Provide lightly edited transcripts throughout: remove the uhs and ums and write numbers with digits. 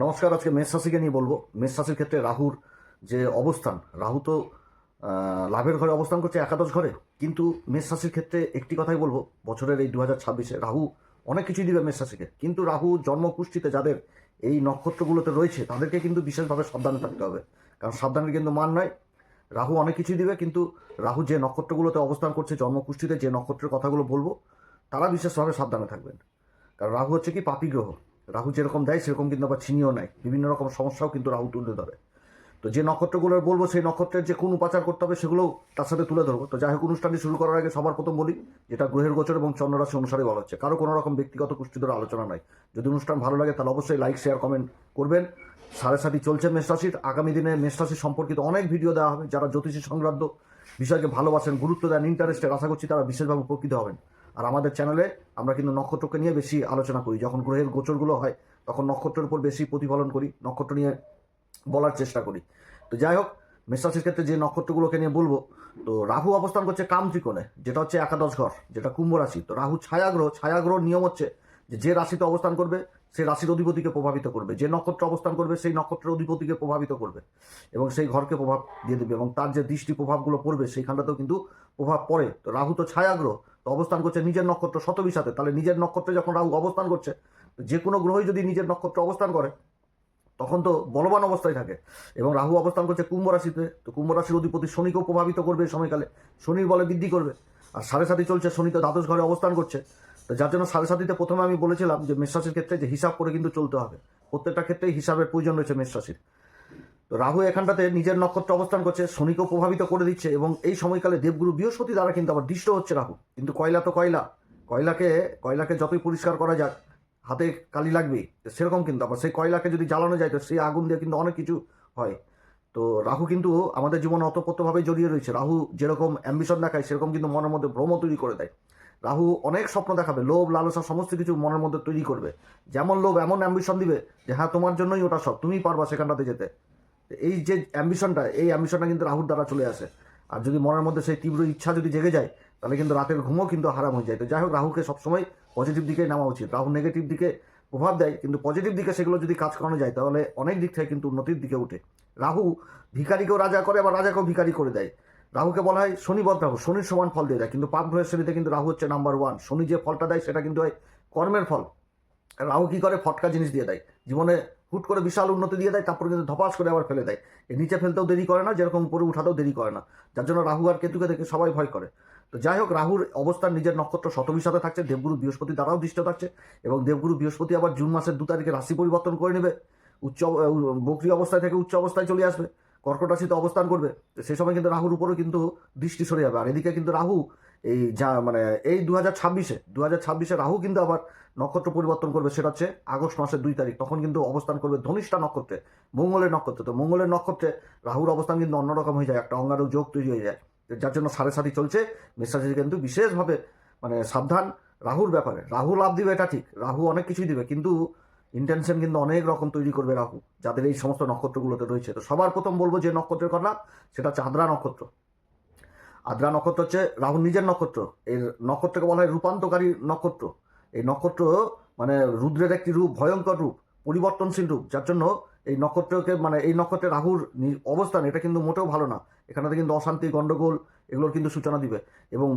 নমস্কার। আজকে মেষ রাশিকে নিয়ে বলবো। মেষ রাশির ক্ষেত্রে রাহুর যে অবস্থান, রাহু তো লাভের ঘরে অবস্থান করছে, একাদশ ঘরে। কিন্তু মেষ রাশির ক্ষেত্রে একটি কথাই বলবো, বছরের এই 2026-এ রাহু অনেক কিছুই দিবে মেষ রাশিকে। কিন্তু রাহু জন্মকুষ্ঠিতে যাদের এই নক্ষত্রগুলোতে রয়েছে তাদেরকে কিন্তু বিশেষভাবে সাবধানে থাকতে হবে, কারণ সাবধানের কিন্তু মান নয়। রাহু অনেক কিছুই দিবে, কিন্তু রাহু যে নক্ষত্রগুলোতে অবস্থান করছে, জন্মকুষ্ঠিতে যে নক্ষত্রের কথাগুলো বলবো, তারা বিশেষভাবে সাবধানে থাকবেন। কারণ রাহু হচ্ছে কি পাপী গ্রহ। রাহু যেরকম দেয় সেরকম কিন্তু আবার ছিনিয়েও নেয়, বিভিন্ন রকম সমস্যাও কিন্তু রাহু তুলে ধরে। তো যে নক্ষত্রগুলোর বলবো সেই নক্ষত্রের যে কোন উপাচার করতে হবে সেগুলোও তার সাথে তুলে ধরবো। তো যাই হোক, অনুষ্ঠানটি শুরু করার আগে সবার প্রথম বলি, যেটা গ্রহের গোচর এবং চন্দ্ররাশি অনুসারে বলা হচ্ছে, কারো কোনো রকম ব্যক্তিগত কুষ্টি ধরে আলোচনা নয়। যদি অনুষ্ঠান ভালো লাগে তাহলে অবশ্যই লাইক, শেয়ার, কমেন্ট করবেন। 7.5 চলছে মেষ রাশির। আগামী দিনে মেষ রাশি সম্পর্কিত অনেক ভিডিও দেওয়া হবে। যারা জ্যোতিষী সংক্রান্ত বিষয়কে ভালোবাসেন, গুরুত্ব দেন, ইন্টারেস্টেড, আশা করছি তারা বিশেষভাবে উপকৃত হবেন। আর আমাদের চ্যানেলে আমরা কিন্তু নক্ষত্রকে নিয়ে বেশি আলোচনা করি। যখন গ্রহের গোচরগুলো হয় তখন নক্ষত্রের উপর বেশি প্রতিফলন করি, নক্ষত্র নিয়ে বলার চেষ্টা করি। তো যাই হোক, মেষ রাশির ক্ষেত্রে যে নক্ষত্রগুলোকে নিয়ে বলবো, তো রাহু অবস্থান করছে কাম ত্রিকোণে, যেটা হচ্ছে একাদশ ঘর, যেটা কুম্ভ রাশি। তো রাহু ছায়াগ্রহ। ছায়াগ্রহর নিয়ম হচ্ছে যে রাশিতে অবস্থান করবে সেই রাশির অধিপতিকে প্রভাবিত করবে, যে নক্ষত্র অবস্থান করবে সেই নক্ষত্রের অধিপতিকে প্রভাবিত করবে এবং সেই ঘরকে প্রভাব দিয়ে দেবে, এবং তার যে দৃষ্টি প্রভাবগুলো পড়বে সেইখানটাতেও কিন্তু প্রভাব পড়ে। তো রাহু তো ছায়াগ্রহ, তো অবস্থান করছে নিজের নক্ষত্র শতবিশাতে। তাহলে নিজের নক্ষত্রে যখন রাহু অবস্থান করছে, যে কোনো গ্রহই যদি নিজের নক্ষত্র অবস্থান করে তখন তো বলবান অবস্থায় থাকে। এবং রাহু অবস্থান করছে কুম্ভ রাশিতে, তো কুম্ভ রাশির অধিপতি শনিকেও প্রভাবিত করবে এই সময়কালে, শনির বলে বৃদ্ধি করবে। আর 7.5 চলছে, শনি তো দ্বাদশ ঘরে অবস্থান করছে। তো যার জন্য 7.5-তে প্রথমে আমি বলেছিলাম যে মেষ রাশির ক্ষেত্রে যে হিসাব করে কিন্তু চলতে হবে, প্রত্যেকটা ক্ষেত্রেই হিসাবের প্রয়োজন রয়েছে মেষ রাশির। তো রাহু এখানটাতে নিজের নক্ষত্র অবস্থান করছে, শনিকেও প্রভাবিত করে দিচ্ছে, এবং এই সময়কালে দেবগুরু বৃহস্পতি দ্বারা কিন্তু আবার দৃষ্ট হচ্ছে রাহু। কিন্তু কয়লা তো কয়লা, কয়লাকে যতই পরিষ্কার করা যাক হাতে কালি লাগবেই। তো সেরকম কিন্তু আবার সেই কয়লাকে যদি জ্বালানো যায় তো সেই আগুন দিয়ে কিন্তু অনেক কিছু হয়। তো রাহু কিন্তু আমাদের জীবনে অতপ্রতভাবে জড়িয়ে রয়েছে। রাহু যেরকম অ্যাম্বিশন দেখায় সেরকম কিন্তু মনের মধ্যে ভ্রম তৈরি করে দেয়। রাহু অনেক স্বপ্ন দেখাবে, লোভ লালসা সমস্ত কিছু মনের মধ্যে তৈরি করবে। যেমন লোভ এমন অ্যাম্বিশন দিবে যে হ্যাঁ তোমার জন্যই ওটা সব, তুমিই পারবা সেখানটাতে যেতে। এই যে অ্যাম্বিশনটা কিন্তু রাহুর দ্বারা চলে আসে। আর যদি মনের মধ্যে সেই তীব্র ইচ্ছা যদি জেগে যায় তাহলে কিন্তু রাতের ঘুমও কিন্তু হারাম হয়ে যায়। তো যাই হোক, রাহুকে সবসময় পজিটিভ দিকে নেওয়া উচিত। রাহু নেগেটিভ দিকে প্রভাব দেয়, কিন্তু পজিটিভ দিকে সেগুলো যদি কাজ করানো যায় তাহলে অনেক দিক থেকে কিন্তু উন্নতির দিকে উঠে। রাহু ভিখারিকেও রাজা করে, আবার রাজাকেও ভিখারি করে দেয়। রাহুকে বলা হয় শনিবদ রাহু, শনির সমান ফল দিয়ে দেয়। কিন্তু পাপ গ্রহের শ্রেণীতে কিন্তু রাহু হচ্ছে নাম্বার 1। শনি যে ফলটা দেয় সেটা কিন্তু হয় কর্মের ফল। রাহু কি করে, ফটকা জিনিস দিয়ে দেয় জীবনে, হুট করে বিশাল উন্নতি দিয়ে দেয়, তারপরে কিন্তু ধপাস করে আবার ফেলে দেয়। এই নিচে ফেলতেও দেরি করে না, যেরকম উপরে উঠাতেও দেরি করে না। যার জন্য রাহু আর কেতুকে দেখে সবাই ভয় করে। তো যাই হোক, রাহুর অবস্থান নিজের নক্ষত্র শতবিশাতে থাকছে, দেবগুরু বৃহস্পতি দ্বারাও দৃষ্ট থাকছে, এবং দেবগুরু বৃহস্পতি আবার জুন মাসের 2 তারিখে রাশি পরিবর্তন করে নেবে। উচ্চ বক্রী অবস্থায় থেকে উচ্চ অবস্থায় চলে আসবে, কর্কট রাশিতে অবস্থান করবে। তো সেই সময় কিন্তু রাহুর উপরেও কিন্তু দৃষ্টি সরে যাবে। আর এদিকে কিন্তু রাহু এই যা মানে এই 2026-এ রাহু কিন্তু আবার নক্ষত্র পরিবর্তন করবে, সেটা হচ্ছে আগস্ট মাসের 2 তারিখ। তখন কিন্তু অবস্থান করবে ধনিষ্ঠা নক্ষত্রে, মঙ্গলের নক্ষত্রে। তো মঙ্গলের নক্ষত্রে রাহুর অবস্থান কিন্তু অন্যরকম হয়ে যায়, একটা অঙ্গারক যোগ তৈরি হয়ে যায়। যার জন্য 7.5 চলছে, মেষ রাশি কিন্তু বিশেষভাবে সাবধান রাহুর ব্যাপারে। রাহু লাভ দিবে এটা ঠিক, রাহু অনেক কিছুই দিবে, কিন্তু ইন্টেনশন কিন্তু অনেক রকম তৈরি করবে রাহু যাদের এই সমস্ত নক্ষত্রগুলোতে রয়েছে। তো সবার প্রথম বলবো যে নক্ষত্রের কথা, সেটা হচ্ছে আদ্রা নক্ষত্র। আদ্রা নক্ষত্র হচ্ছে রাহুর নিজের নক্ষত্র। এর নক্ষত্রকে বলা হয় রূপান্তকারী নক্ষত্র। এই নক্ষত্র রুদ্রের একটি রূপ, ভয়ঙ্কর রূপ, পরিবর্তনশীল রূপ। যার জন্য এই নক্ষত্রকে এই নক্ষত্রে রাহুর অবস্থান এটা কিন্তু মোটেও ভালো না। এখানে কিন্তু অশান্তি, গণ্ডগোল এগুলোর কিন্তু সূচনা দিবে। এবং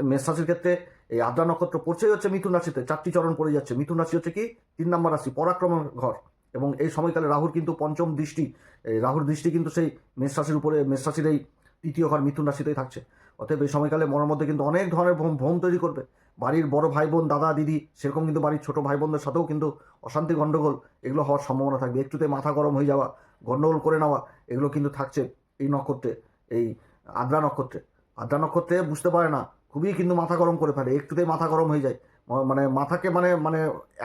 মেষ রাশির ক্ষেত্রে এই আদ্রা নক্ষত্র পড়ছেই হচ্ছে মিথুন রাশিতে, 4টি চরণ পড়ে যাচ্ছে। মিথুন রাশি হচ্ছে কি 3 নম্বর রাশি, পরাক্রমের ঘর। এবং এই সময়কালে রাহুর কিন্তু পঞ্চম দৃষ্টি, এই রাহুর দৃষ্টি কিন্তু সেই মেষ রাশির উপরে, মেষ রাশির এই 3য় ঘর মিথুন রাশিতেই থাকছে। অতএব এই সময়কালে মনের মধ্যে কিন্তু অনেক ধরনের ভ্রম তৈরি করবে। বাড়ির বড় ভাই বোন, দাদা দিদি, সেরকম কিন্তু বাড়ির ছোট ভাই বোনদের সাথেও কিন্তু অশান্তি, গণ্ডগোল এগুলো হওয়ার সম্ভাবনা থাকবে। একটুতে মাথা গরম হয়ে যাওয়া, গণ্ডগোল করে নেওয়া, এগুলো কিন্তু থাকছে এই নক্ষত্রে, এই আদ্রা নক্ষত্রে। আদ্রা নক্ষত্রে বুঝতে পারে না, খুবই কিন্তু মাথা গরম করে ফেলে, একটুতেই মাথা গরম হয়ে যায়। মাথাকে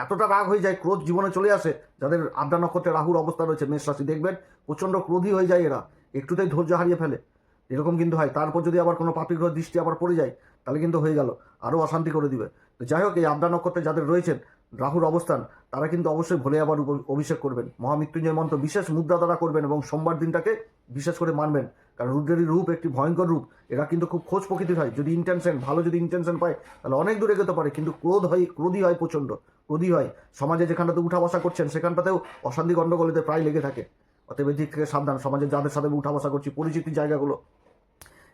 এতটা রাগ হয়ে যায়, ক্রোধ জীবনে চলে আসে। যাদের আদ্রা নক্ষত্রে রাহুর অবস্থা রয়েছে মেষ রাশি, দেখবেন প্রচণ্ড ক্রোধী হয়ে যায় এরা, একটুতেই ধৈর্য হারিয়ে ফেলে, এরকম কিন্তু হয়। তারপর যদি আবার কোনো পাপী গ্রহ দৃষ্টি আবার পড়ে যায় তাহলে কিন্তু হয়ে গেল, আরও অশান্তি করে দিবে। তো যাই হোক, এই আদ্রা নক্ষত্রে যাদের রয়েছেন রাহুর অবস্থান, তারা কিন্তু অবশ্যই ভোলে আবার অভিষেক করবেন, মহামৃত্যুঞ্জয় মন্ত্র বিশেষ মুদ্রা দ্বারা করবেন, এবং সোমবার দিনটাকে বিশেষ করে মানবেন। কারণ রুদ্রেরই রূপ একটি ভয়ঙ্কর রূপ। এরা কিন্তু খুব খোঁজ প্রকৃতির হয়, যদি ইন্টেনশন ভালো, যদি ইন্টেনশন পায় তাহলে অনেক দূর এগোতে পারে। কিন্তু ক্রোধী হয় প্রচণ্ড, ক্রোধী হয়। সমাজে যেখানটাতে উঠা বসা করছেন সেখানটাতেও অশান্তি গণ্ডগোলেতে প্রায় লেগে থাকে। অতএব এদিক থেকে সাবধান। সমাজে যাদের সাথে উঠা বসা করছি, পরিচিতির জায়গাগুলো,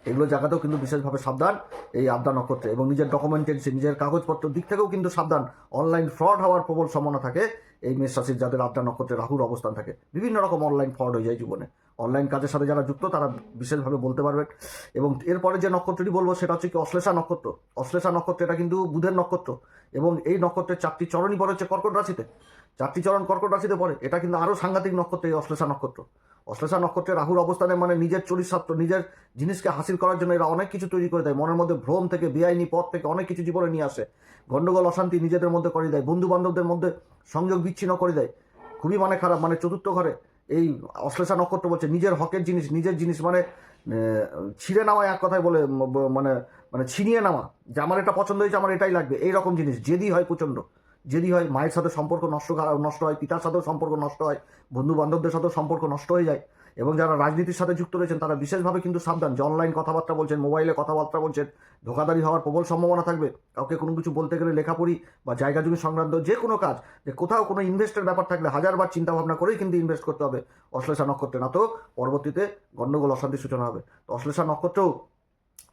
এগুলো জায়গাতেও কিন্তু বিশেষভাবে সাবধান এই আদ্রা নক্ষত্রে। এবং নিজের ডকুমেন্টেন্সি, নিজের কাগজপত্র দিক থেকেও কিন্তু সাবধান। অনলাইন ফ্রড হওয়ার প্রবল সম্ভাবনা থাকে এই মেষ রাশির যাদের আদ্রা নক্ষত্রে রাহুর অবস্থান থাকে। বিভিন্ন রকম অনলাইন ফ্রড হয়ে যায় জীবনে। অনলাইন কাজের সাথে যারা যুক্ত তারা বিশেষভাবে বলতে পারবেন। এবং এরপরে যে নক্ষত্রটি বলবো সেটা হচ্ছে কি অশ্লেষা নক্ষত্র। অশ্লেষা নক্ষত্র এটা কিন্তু বুধের নক্ষত্র, এবং এই নক্ষত্রের 4টি চরণই পড়ে হচ্ছে কর্কট রাশিতে। 4টি চরণ কর্কট রাশিতে পড়ে। এটা কিন্তু আরও সাংঘাতিক নক্ষত্র এই অশ্লেষা নক্ষত্র। অশ্লেষা নক্ষত্রে রাহুর অবস্থানে মানে নিজের চরিতার্থ, নিজের জিনিসকে হাসিল করার জন্য এরা অনেক কিছু তৈরি করে দেয়। মনের মধ্যে ভ্রম থেকে, বেআইনি পথ থেকে অনেক কিছু জীবনে নিয়ে আসে। গণ্ডগোল অশান্তি নিজেদের মধ্যে করে দেয়, বন্ধু বান্ধবদের মধ্যে সংযোগ বিচ্ছিন্ন করে দেয়। খুবই মানে খারাপ। মানে চতুর্থ ঘরে এই অশ্লেষা নক্ষত্র বলছে নিজের হকের জিনিস, নিজের জিনিস মানে ছিঁড়ে নেওয়া, এক কথায় বলে মানে মানে ছিনিয়ে নেওয়া, যে আমার এটা পছন্দ হয়েছে, আমার এটাই লাগবে, এইরকম জিনিস। জেদি হয় প্রচণ্ড, জেদি হয়। মায়ের সাথে সম্পর্ক নষ্ট হয়, পিতার সাথেও সম্পর্ক নষ্ট হয়, বন্ধু বান্ধবদের সাথেও সম্পর্ক নষ্ট হয়ে যায়। এবং যারা রাজনীতির সাথে যুক্ত রয়েছেন তারা বিশেষভাবে কিন্তু সাবধান। যে অনলাইন কথাবার্তা বলছেন, মোবাইলে কথাবার্তা বলছেন, ধোঁকাধারী হওয়ার প্রবল সম্ভাবনা থাকবে। কাউকে কোনো কিছু বলতে গেলে, লেখাপড়ি বা জায়গা জমি সংক্রান্ত যে কোনো কাজ, যে কোথাও কোনো ইনভেস্টের ব্যাপার থাকলে হাজারবার চিন্তা ভাবনা করেই কিন্তু ইনভেস্ট করতে হবে অশ্লেষা নক্ষত্রে, না তো পরবর্তীতে গণ্ডগোল অশান্তির সূচনা হবে। তো অশ্লেষা নক্ষত্রেও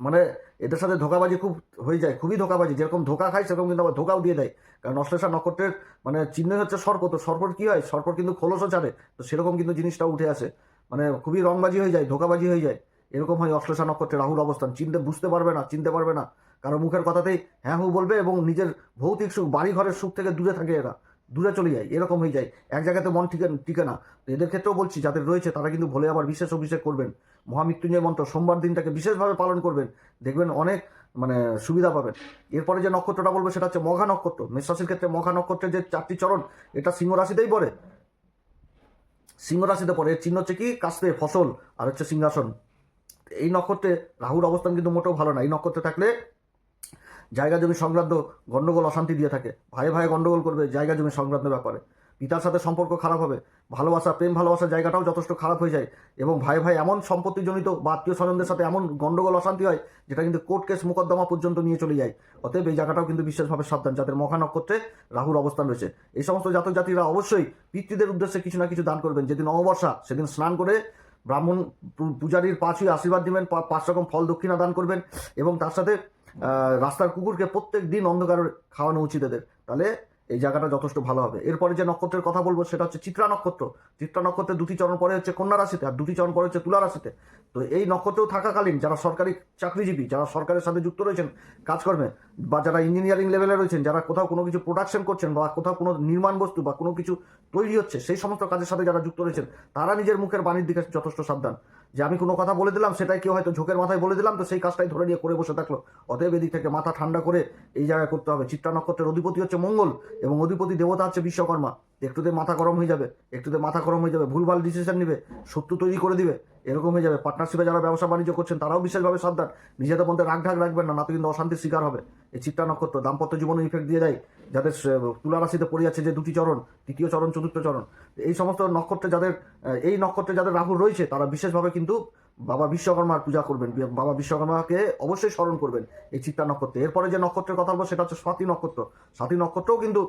মানে এদের সাথে ধোঁকাবাজি খুব হয়ে যায়, খুবই ধোঁকাবাজি। যেরকম ধোঁকা খায় সেরকম কিন্তু আবার ধোঁকাও দিয়ে দেয়। কারণ অশ্লেষা নক্ষত্রের মানে চিহ্নই হচ্ছে সর্প। তো সর্পর কী হয়, সর্পর কিন্তু খোলসও ছাড়ে। তো সেরকম কিন্তু জিনিসটা উঠে আসে, মানে খুবই রংবাজি হয়ে যায়, ধোঁকাবাজি হয়ে যায়। এরকম হয় অশ্লেষা নক্ষত্রে রাহুর অবস্থান। বুঝতে পারবে না, চিনতে পারবে না, কারো মুখের কথাতেই হ্যাঁ হু বলবে, এবং নিজের ভৌতিক সুখ, বাড়ি ঘরের সুখ থেকে দূরে থাকে এরা, দূরে চলে যায়। এরকম হয়ে যায়, এক জায়গাতে মন টিকে না। তো এদের ক্ষেত্রেও বলছি, যাদের রয়েছে তারা কিন্তু ভোলে আবার বিশেষ অভিষেক করবেন। মহামৃত্যুঞ্জয় মন্ত্র সোমবার দিনটাকে বিশেষভাবে পালন করবেন, দেখবেন অনেক মানে সুবিধা পাবেন। এরপরে যে নক্ষত্রটা বলবো সেটা হচ্ছে মঘা নক্ষত্র। মেষ রাশির ক্ষেত্রে মঘা নক্ষত্রের যে 4টি চরণ, এটা সিংহ রাশিতেই পড়ে। সিংহ রাশিতে পড়ে। এর চিহ্ন হচ্ছে কি কাস্তে, ফসল, আর হচ্ছে সিংহাসন। এই নক্ষত্রে রাহুর অবস্থান কিন্তু মোটেও ভালো না। এই নক্ষত্রে থাকলে জায়গা জমি সংক্রান্ত গণ্ডগোল অশান্তি দিয়ে থাকে। ভাই ভাই গণ্ডগোল করবে জায়গা জমি সংক্রান্ত ব্যাপারে। পিতার সাথে সম্পর্ক খারাপ হবে। ভালোবাসা, প্রেম ভালোবাসার জায়গাটাও যথেষ্ট খারাপ হয়ে যায়। এবং ভাই ভাই এমন সম্পত্তিজনিত বা আত্মীয় স্বজনদের সাথে এমন গণ্ডগোল অশান্তি হয় যেটা কিন্তু কোর্ট কেস মোকদ্দমা পর্যন্ত নিয়ে চলে যায়। অতএব এই জায়গাটাও কিন্তু বিশেষভাবে সাবধান যাদের মঘা নক্ষত্রে রাহুর অবস্থান রয়েছে। এই সমস্ত জাতক জাতিরা অবশ্যই পিতৃদের উদ্দেশ্যে কিছু না কিছু দান করবেন। যেদিন অমাবস্যা সেদিন স্নান করে ব্রাহ্মণ পূজারীর 5 আশীর্বাদ দিবেন, 5 রকম ফল দক্ষিণা দান করবেন। এবং তার সাথে রাস্তার কুকুরকে প্রত্যেক দিন অন্ধকার খাওয়ানো উচিত এদের। তাহলে এই জায়গাটা যথেষ্ট ভালো হবে। এরপরে যে নক্ষত্রের কথা বলবো সেটা হচ্ছে চিত্রা নক্ষত্র। চিত্রা নক্ষত্রের 2টি চরণ পরে হচ্ছে কন্যা রাশিতে, আর 2টি চরণ পরে হচ্ছে তুলা রাশিতে। তো এই নক্ষত্রেও থাকাকালীন যারা সরকারি চাকরিজীবী, যারা সরকারের সাথে যুক্ত রয়েছেন কাজকর্মে, বা যারা ইঞ্জিনিয়ারিং লেভেলে রয়েছেন, যারা কোথাও কোনো কিছু প্রোডাকশন করছেন, বা কোথাও কোনো নির্মাণ বস্তু বা কোনো কিছু তৈরি হচ্ছে, সেই সমস্ত কাজের সাথে যারা যুক্ত রয়েছেন তারা নিজের মুখের বাণীর দিকে যথেষ্ট সাবধান। যে আমি কোনো কথা বলে দিলাম, সেটাই কেউ হয়তো ঝোঁকের মাথায় বলে দিলাম, তো সেই কাজটাই ধরে নিয়ে করে বসে থাকলো। অতএব এদিক থেকে মাথা ঠান্ডা করে এই জায়গায় করতে হবে। চিত্রা নক্ষত্রের অধিপতি হচ্ছে মঙ্গল, এবং অধিপতি দেবতা হচ্ছে বিশ্বকর্মা। একটুতে মাথা গরম হয়ে যাবে, ভুলভাল ডিসিশন নিবে, শত্রু তৈরি করে দিবে, এরকম হয়ে যাবে। পার্টনারশিপে যারা ব্যবসা বাণিজ্য করছেন তারাও বিশেষভাবে সাবধান। নিজেদের মধ্যে রাগঢাক রাখবেন না, না তো কিন্তু অশান্তির শিকার হবে। এই চিত্রা নক্ষত্র দাম্পত্য জীবনে ইফেক্ট দিয়ে দেয়। যাদের তুলা রাশিতে পড়ে যাচ্ছে যে 2টি চরণ, 3য় চরণ, 4র্থ চরণ, এই সমস্ত নক্ষত্রে যাদের এই নক্ষত্রে যাদের রাহু রয়েছে তারা বিশেষভাবে কিন্তু বাবা বিশ্বকর্মার পূজা করবেন। বাবা বিশ্বকর্মাকে অবশ্যই স্মরণ করবেন এই চিত্রা নক্ষত্রে। এরপরে যে নক্ষত্রের কথা বলবো সেটা হচ্ছে স্বাতী নক্ষত্র। স্বাতী নক্ষত্রও কিন্তু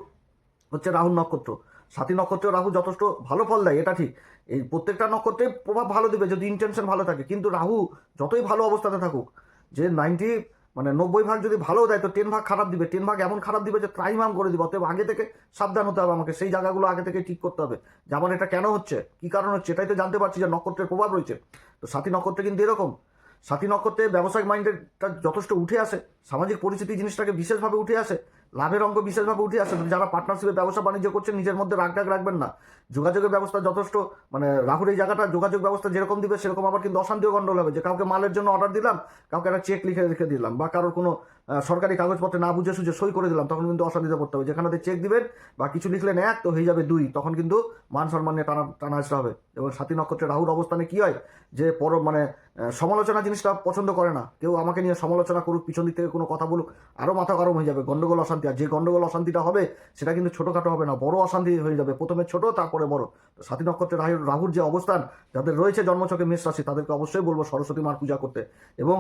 হচ্ছে রাহুর নক্ষত্র। স্বাতী নক্ষত্রে রাহু যথেষ্ট ভালো ফল দেয়, এটা ঠিক। এই প্রত্যেকটা নক্ষত্রে প্রভাব ভালো দিবে যদি ইন্টেনশন ভালো থাকে। কিন্তু রাহু যতই ভালো অবস্থাতে থাকুক, যে 90 ভাগ যদি ভালো দেয়, তো 10 ভাগ খারাপ দিবে। 10 ভাগ এমন খারাপ দিবে যে ত্রাইমাম করে দিবে। অতএব আগে থেকে সাবধান হতে হবে আমাকে। সেই জায়গাগুলো আগে থেকে ঠিক করতে হবে, যেমন এটা কেন হচ্ছে, কি কারণ হচ্ছে, এটাই তো জানতে পারছি যে নক্ষত্রের প্রভাব রয়েছে। তো স্বাতী নক্ষত্রে কিন্তু এরকম। স্বাতী নক্ষত্রে ব্যবসায়িক মাইন্ডেরটা যথেষ্ট উঠে আসে, সামাজিক পরিস্থিতি জিনিসটাকে বিশেষভাবে উঠে আসে, লাভের অঙ্ক বিশেষভাবে উঠে আসে। যারা পার্টনারশিপে ব্যবসা বাণিজ্য করছেন নিজের মধ্যে রাগঢাক রাখবেন না। যোগাযোগের ব্যবস্থা যথেষ্ট মানে রাহুর এই জায়গাটা যোগাযোগ ব্যবস্থা যেরকম দিবে সেরকম আবার কিন্তু অশান্তিও গন্ডগোল হবে। যে কাউকে মালের জন্য অর্ডার দিলাম, কাউকে একটা চেক লিখে রেখে দিলাম, বা কারোর কোনো সরকারি কাগজপত্রে না বুঝে সুঝে সই করে দিলাম, তখন কিন্তু অশান্তিতে পড়তে হবে। যেখানে চেক দিবেন বা কিছু লিখলেন 1 তো হয়ে যাবে 2, তখন কিন্তু মান সম্মান নিয়ে টানা আসতে হবে। এবং স্বাতী নক্ষত্রে রাহুর অবস্থানে কি হয় যে মানে সমালোচনা জিনিসটা পছন্দ করে না। কেউ আমাকে নিয়ে সমালোচনা করুক, পিছন দিক থেকে কোনো কথা বলুক, আরও মাথা গরম হয়ে যাবে, গন্ডগোল অশান্তি অশান্তি, আর যে গন্ডগোল অশান্তিটা হবে সেটা কিন্তু ছোটোখাটো হবে না, বড় অশান্তি হয়ে যাবে, প্রথমে ছোট তারপরে বড়। তো সাথী নক্ষত্রে রাহুর যে অবস্থান, যাদের রয়েছে জন্মছকে মেষ রাশি, তাদেরকে অবশ্যই বলবো সরস্বতী মার পূজা করতে। এবং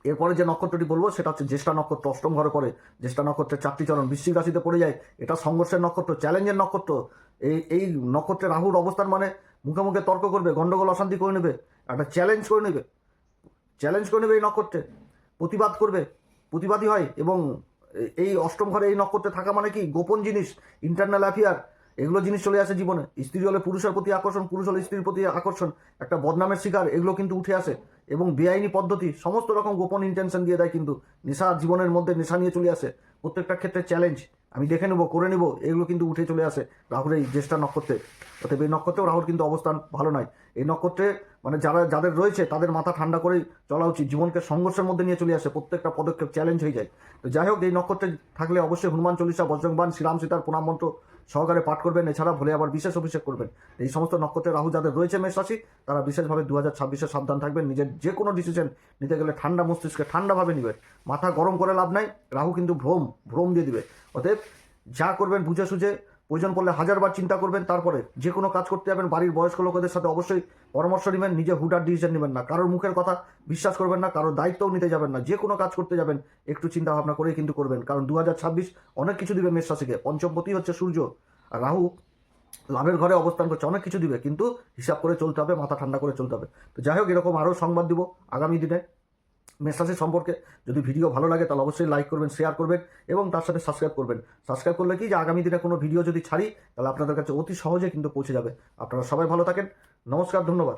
এরপরে যে নক্ষত্রটি বলবো সেটা হচ্ছে জ্যেষ্ঠা নক্ষত্র, অষ্টম ঘরে পড়ে। জ্যেষ্ঠা নক্ষত্রের 4টি চরণ বৃশ্চিক রাশিতে পড়ে যায়। এটা সংঘর্ষের নক্ষত্র, চ্যালেঞ্জের নক্ষত্র। এই নক্ষত্রে রাহুর অবস্থান মানে মুখে মুখে তর্ক করবে, গন্ডগোল অশান্তি করে নেবে, একটা চ্যালেঞ্জ করে নেবে এই নক্ষত্রে, প্রতিবাদ করবে, প্রতিবাদী হয়। এবং এই অষ্টম ঘরে এই নক্ষত্রে থাকা মানে কি, গোপন জিনিস, ইন্টারনাল অ্যাফেয়ার, এগুলো জিনিস চলে আসে জীবনে। স্ত্রী হলে পুরুষের প্রতি আকর্ষণ, পুরুষ হলে স্ত্রীর প্রতি আকর্ষণ, একটা বদনামের শিকার, এগুলো কিন্তু উঠে আসে। এবং বেআইনি পদ্ধতি, সমস্ত রকম গোপন ইন্টেনশন দিয়ে দেয় কিন্তু। নেশা জীবনের মধ্যে নেশা নিয়ে চলে আসে, প্রত্যেকটা ক্ষেত্রে চ্যালেঞ্জ, আমি দেখে নেবো, করে নেবো, এগুলো কিন্তু উঠে চলে আসে রাহুর এই জ্যেষ্ঠা নক্ষত্রে। অতএব এই নক্ষত্রেও রাহুর কিন্তু অবস্থান ভালো নয়। এই নক্ষত্রে মানে যাদের রয়েছে তাদের মাথা ঠান্ডা করেই চলা উচিত, জীবনকে সংঘর্ষের মধ্যে নিয়ে চলে আসে, প্রত্যেকটা পদক্ষেপ চ্যালেঞ্জ হয়ে যায়। তো যাই হোক, এই নক্ষত্রে থাকলে অবশ্যই হনুমান চল্লিশা, বজ্রংবাণ, শ্রীরাম সীতার প্রণাম মন্ত্র সহকারে পাঠ করবেন। এছাড়া ভোলে আবার বিশেষ অভিষেক করবেন। এই সমস্ত নক্ষত্রে রাহু যাদের রয়েছে মেষ রাশি, তারা বিশেষভাবে 2026-এ সাবধান থাকবেন। নিজের যে কোনো ডিসিশন নিতে গেলে ঠান্ডা মস্তিষ্কে ঠান্ডাভাবে নেবেন, মাথা গরম করে লাভ নাই, রাহু কিন্তু ভ্রম দিয়ে দিবে। অতএব যা করবেন বুঝে সুঝে, প্রয়োজন পড়লে 1000বার চিন্তা করবেন, তারপরে যে কোনো কাজ করতে যাবেন বাড়ির বয়স্ক লোকেদের সাথে অবশ্যই পরামর্শ নেবেন। নিজে হুটার ডিসিশন নেবেন না, কারোর মুখের কথা বিশ্বাস করবেন না, কারোর দায়িত্বও নিতে যাবেন না। যে কোনো কাজ করতে যাবেন একটু চিন্তা ভাবনা করেই কিন্তু করবেন, কারণ 2026 অনেক কিছু দিবে মেষ রাশিকে। পঞ্চমপতি হচ্ছে সূর্য, আর রাহু লাভের ঘরে অবস্থান করছে, অনেক কিছু দিবে, কিন্তু হিসাব করে চলতে হবে, মাথা ঠান্ডা করে চলতে হবে। তো যাই হোক, এরকম আরও সংবাদ দিব আগামী দিনে মেষ রাশি সম্পর্কে। যদি ভিডিও ভালো লাগে তাহলে অবশ্যই লাইক করবেন, শেয়ার করবেন এবং তার সাথে সাবস্ক্রাইব করবেন। সাবস্ক্রাইব করলে কি, যে আগামী দিনে কোনো ভিডিও যদি ছাড়ি তাহলে আপনাদের কাছে অতি সহজে কিন্তু পৌঁছে যাবে। আপনারা সবাই ভালো থাকেন, নমস্কার, ধন্যবাদ।